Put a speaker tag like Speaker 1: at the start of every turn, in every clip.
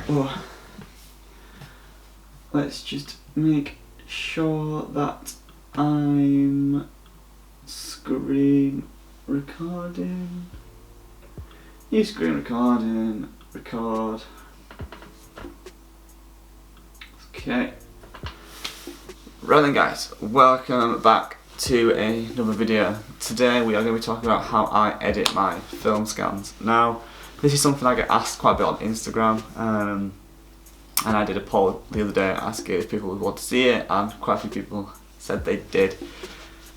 Speaker 1: Oh. Let's just make sure that I'm screen recording. You screen recording, record. Okay. Right then guys, welcome back to another video. Today we are going to be talking about how I edit my film scans. Now, this is something I get asked quite a bit on Instagram, and I did a poll the other day asking if people would want to see it, and quite a few people said they did.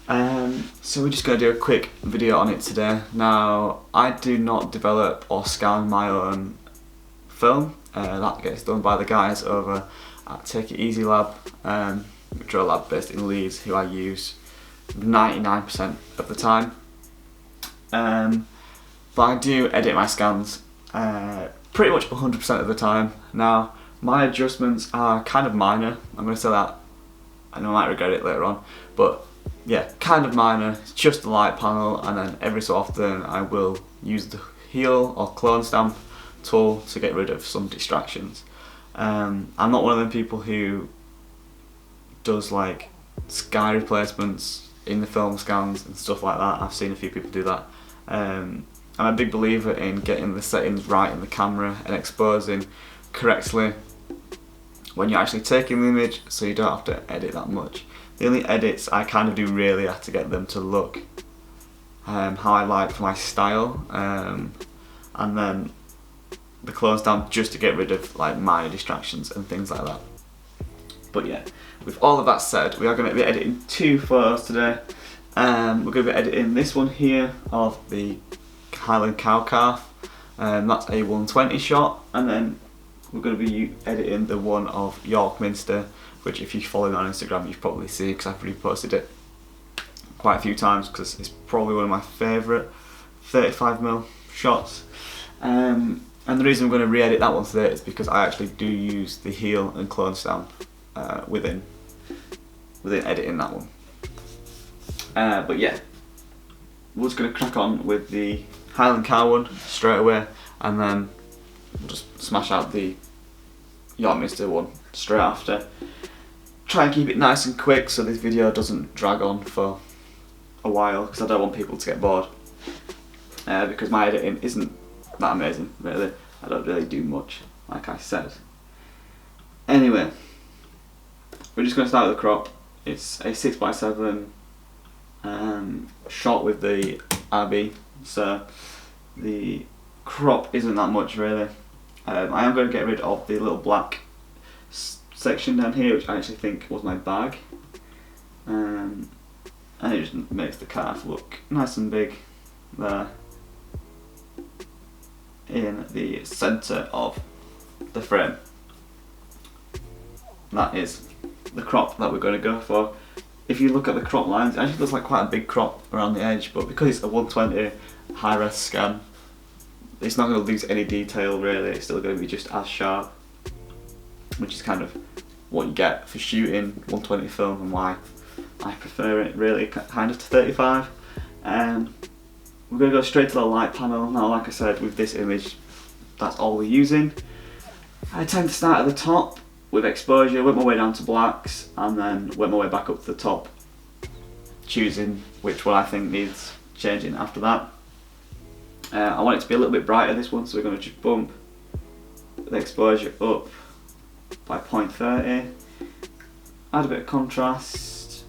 Speaker 1: So we're just going to do a quick video on it today. Now, I do not develop or scan my own film. That gets done by the guys over at Take It Easy Lab, which are a lab based in Leeds, who I use 99% of the time. But I do edit my scans pretty much 100% of the time. Now, my adjustments are kind of minor. I'm going to say that. I know I might regret it later on, but yeah, kind of minor. It's just the light panel, and then every so often I will use the heel or clone stamp tool to get rid of some distractions. I'm not one of them people who does like sky replacements in the film scans and stuff like that. I've seen a few people do that. I'm a big believer in getting the settings right in the camera and exposing correctly when you're actually taking the image, so you don't have to edit that much. The only edits I kind of do really are to get them to look how I like for my style, and then the clone stamp just to get rid of like minor distractions and things like that. But yeah, with all of that said, we are going to be editing two photos today. We're going to be editing this one here of the Highland cow calf, that's a 120 shot, and then we're going to be editing the one of York Minster, which if you follow me on Instagram you've probably seen because I've reposted it quite a few times because it's probably one of my favourite 35mm shots. And the reason I'm going to re-edit that one today is because I actually do use the heel and clone stamp within editing that one. But yeah, we're just going to crack on with the Highland cow one straight away, and then we'll just smash out the York Minster one straight after. Try and keep it nice and quick so this video doesn't drag on for a while, because I don't want people to get bored. Because my editing isn't that amazing, really. I don't really do much, like I said. Anyway, we're just going to start with the crop. It's a 6x7 shot with the RB, so the crop isn't that much really. I am going to get rid of the little black section down here, which I actually think was my bag, and it just makes the calf look nice and big there in the centre of the frame. That is the crop that we're going to go for. If you look at the crop lines, it actually looks like quite a big crop around the edge, but because it's a 120 high-res scan, it's not going to lose any detail really. It's still going to be just as sharp, which is kind of what you get for shooting 120 film and why I prefer it really kind of to 35. We're going to go straight to the light panel. Now, like I said, with this image, that's all we're using. I tend to start at the top with exposure, work my way down to blacks, and then work my way back up to the top, choosing which one I think needs changing after that. I want it to be a little bit brighter, this one, so we're going to just bump the exposure up by 0.30, add a bit of contrast.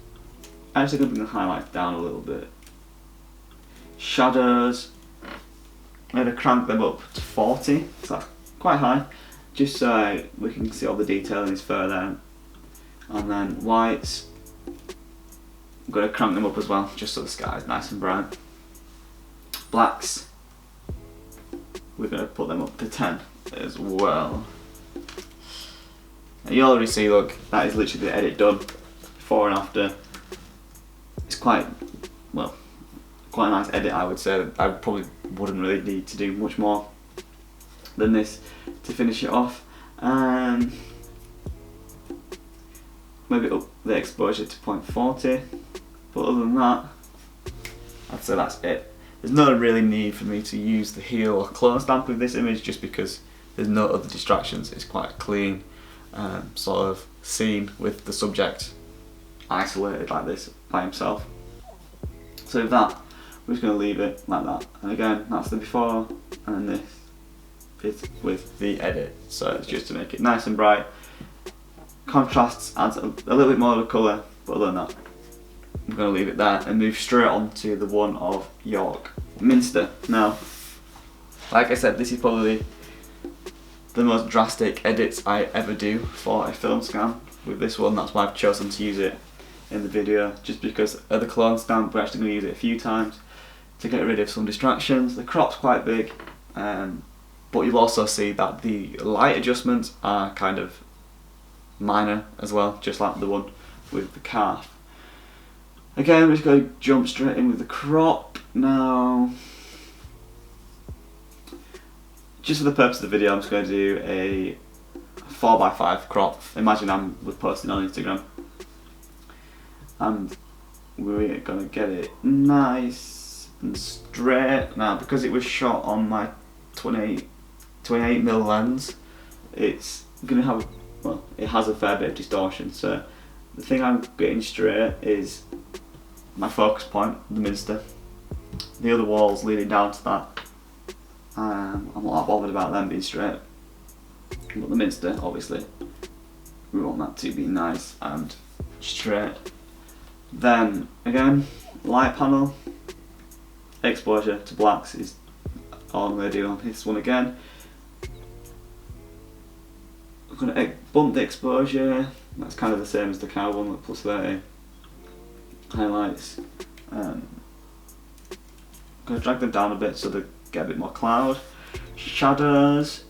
Speaker 1: I'm actually going to bring the highlights down a little bit. Shadows, I'm going to crank them up to 40, so that's quite high, just so we can see all the detailing is further. And then whites, I'm going to crank them up as well, just so the sky is nice and bright. Blacks, we're going to put them up to 10 as well. And you already see, look, that is literally the edit done, before and after. It's quite a nice edit, I would say. I probably wouldn't really need to do much more than this to finish it off. Maybe up the exposure to 0.40, but other than that, I'd say that's it. There's no really need for me to use the heel or clone stamp with this image, just because there's no other distractions. It's quite a clean sort of scene with the subject isolated like this by himself. So with that, we're just going to leave it like that. And again, that's the before, and this is with the edit. So it's just to make it nice and bright. Contrasts adds a little bit more of colour, but other than that, I'm going to leave it there and move straight on to the one of York Minster. Now, like I said, this is probably the most drastic edits I ever do for a film scan. With this one, that's why I've chosen to use it in the video, just because of the clone stamp. We're actually going to use it a few times to get rid of some distractions. The crop's quite big, but you'll also see that the light adjustments are kind of minor as well, just like the one with the calf. Again, we're just going to jump straight in with the crop now. Just for the purpose of the video, I'm just going to do a 4x5 crop. Imagine I'm posting on Instagram. And we're going to get it nice and straight. Now, because it was shot on my 28mm lens, it's going to have, well, it has a fair bit of distortion. So the thing I'm getting straight is my focus point, the Minster. The other walls leading down to that, I'm not that bothered about them being straight. But the Minster, obviously, we want that to be nice and straight. Then, again, light panel, exposure to blacks is all I'm going to do on this one again. I'm going to bump the exposure, that's kind of the same as the cow one, with plus 30. Highlights. I'm going to drag them down a bit so they get a bit more cloud. Shadows,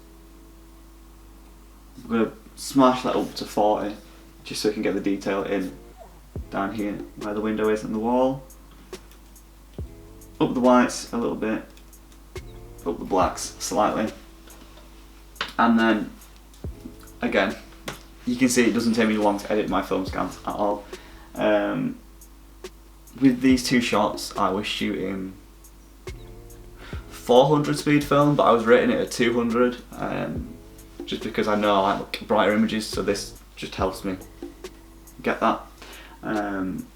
Speaker 1: I'm going to smash that up to 40 just so we can get the detail in down here where the window is and the wall. Up the whites a little bit, up the blacks slightly, and then again you can see it doesn't take me long to edit my film scans at all. With these two shots I was shooting 400 speed film, but I was rating it at 200 just because I know I like brighter images, so this just helps me get that. And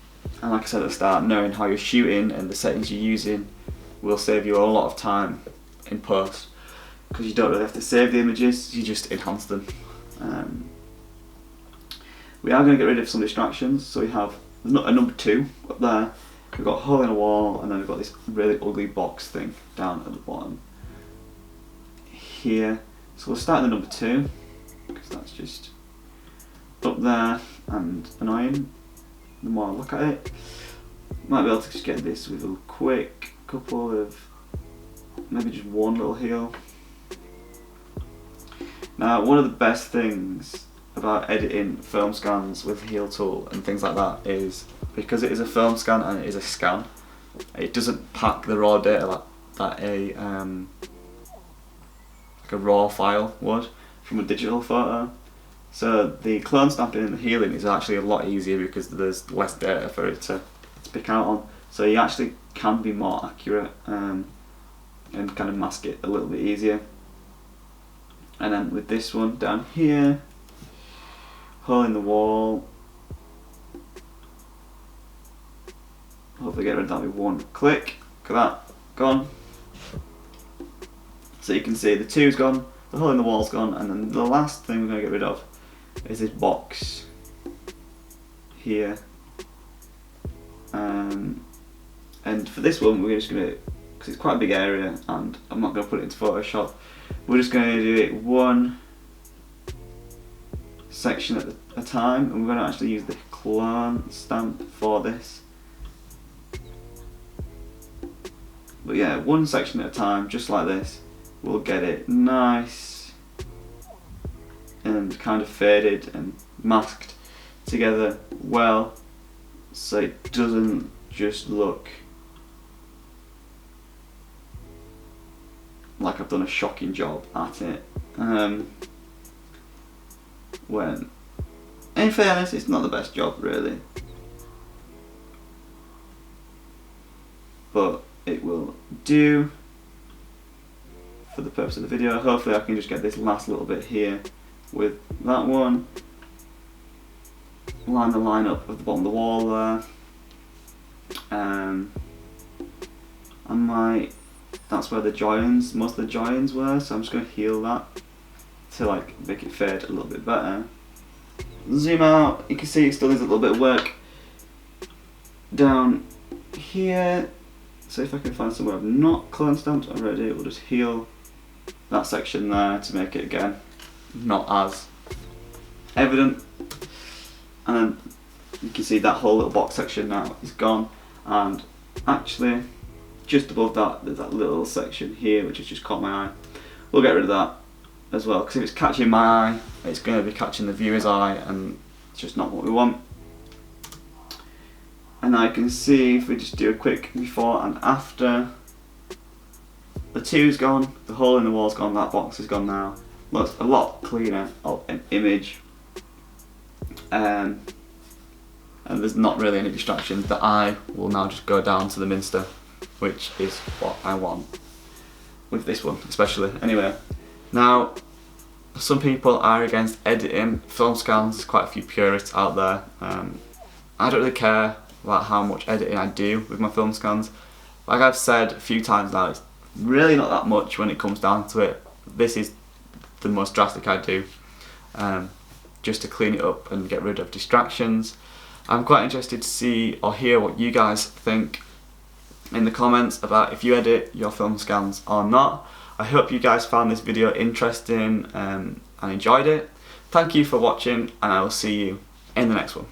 Speaker 1: like I said at the start, knowing how you're shooting and the settings you're using will save you a lot of time in post, because you don't really have to save the images, you just enhance them. We are going to get rid of some distractions, so we have a number 2 up there, we've got a hole in a wall, and then we've got this really ugly box thing down at the bottom here. So we'll start at the number 2, because that's just up there and annoying the more I look at it. Might be able to just get this with a quick couple of, maybe just one little heel. Now, one of the best things about editing film scans with the heel tool and things like that is, because it is a film scan and it is a scan, it doesn't pack the raw data that a like a raw file would from a digital photo. So the clone stamping and the healing is actually a lot easier because there's less data for it to pick out on. So you actually can be more accurate and kind of mask it a little bit easier. And then with this one down here, hole in the wall, hopefully get rid of that with one click. Look at that, gone. So you can see the 2's gone, the hole in the wall's gone, and then the last thing we're going to get rid of is this box here. And for this one we're just going to, because it's quite a big area and I'm not going to put it into Photoshop, we're just going to do it one section at a time, and we're going to actually use the clone stamp for this. But yeah, one section at a time, just like this, we'll get it nice and kind of faded and masked together well, so it doesn't just look like I've done a shocking job at it. When in fairness it's not the best job really, but it will do. for the purpose of the video. Hopefully I can just get this last little bit here with that one. Line the line up at the bottom of the wall there. That's where the joins, most of the joins were, so I'm just going to heal that to like make it fade a little bit better. Zoom out, you can see it still needs a little bit of work down here. So if I can find somewhere I've not clone stamped already, we'll just heal that section there to make it again not as evident. And then you can see that whole little box section now is gone, and actually just above that there's that little section here which has just caught my eye. We'll get rid of that as well, because if it's catching my eye it's going to be catching the viewer's eye, and it's just not what we want. And I can see, if we just do a quick before and after, the 2's gone, the hole in the wall's gone, that box is gone now. Looks a lot cleaner of an image, and there's not really any distractions. The eye will now just go down to the minster, which is what I want with this one especially. Anyway, now some people are against editing film scans. There's quite a few purists out there. I don't really care about how much editing I do with my film scans. Like I've said a few times now, it's really not that much when it comes down to it. This is the most drastic I do, just to clean it up and get rid of distractions. I'm quite interested to see or hear what you guys think in the comments about if you edit your film scans or not. I hope you guys found this video interesting and enjoyed it. Thank you for watching, and I will see you in the next one.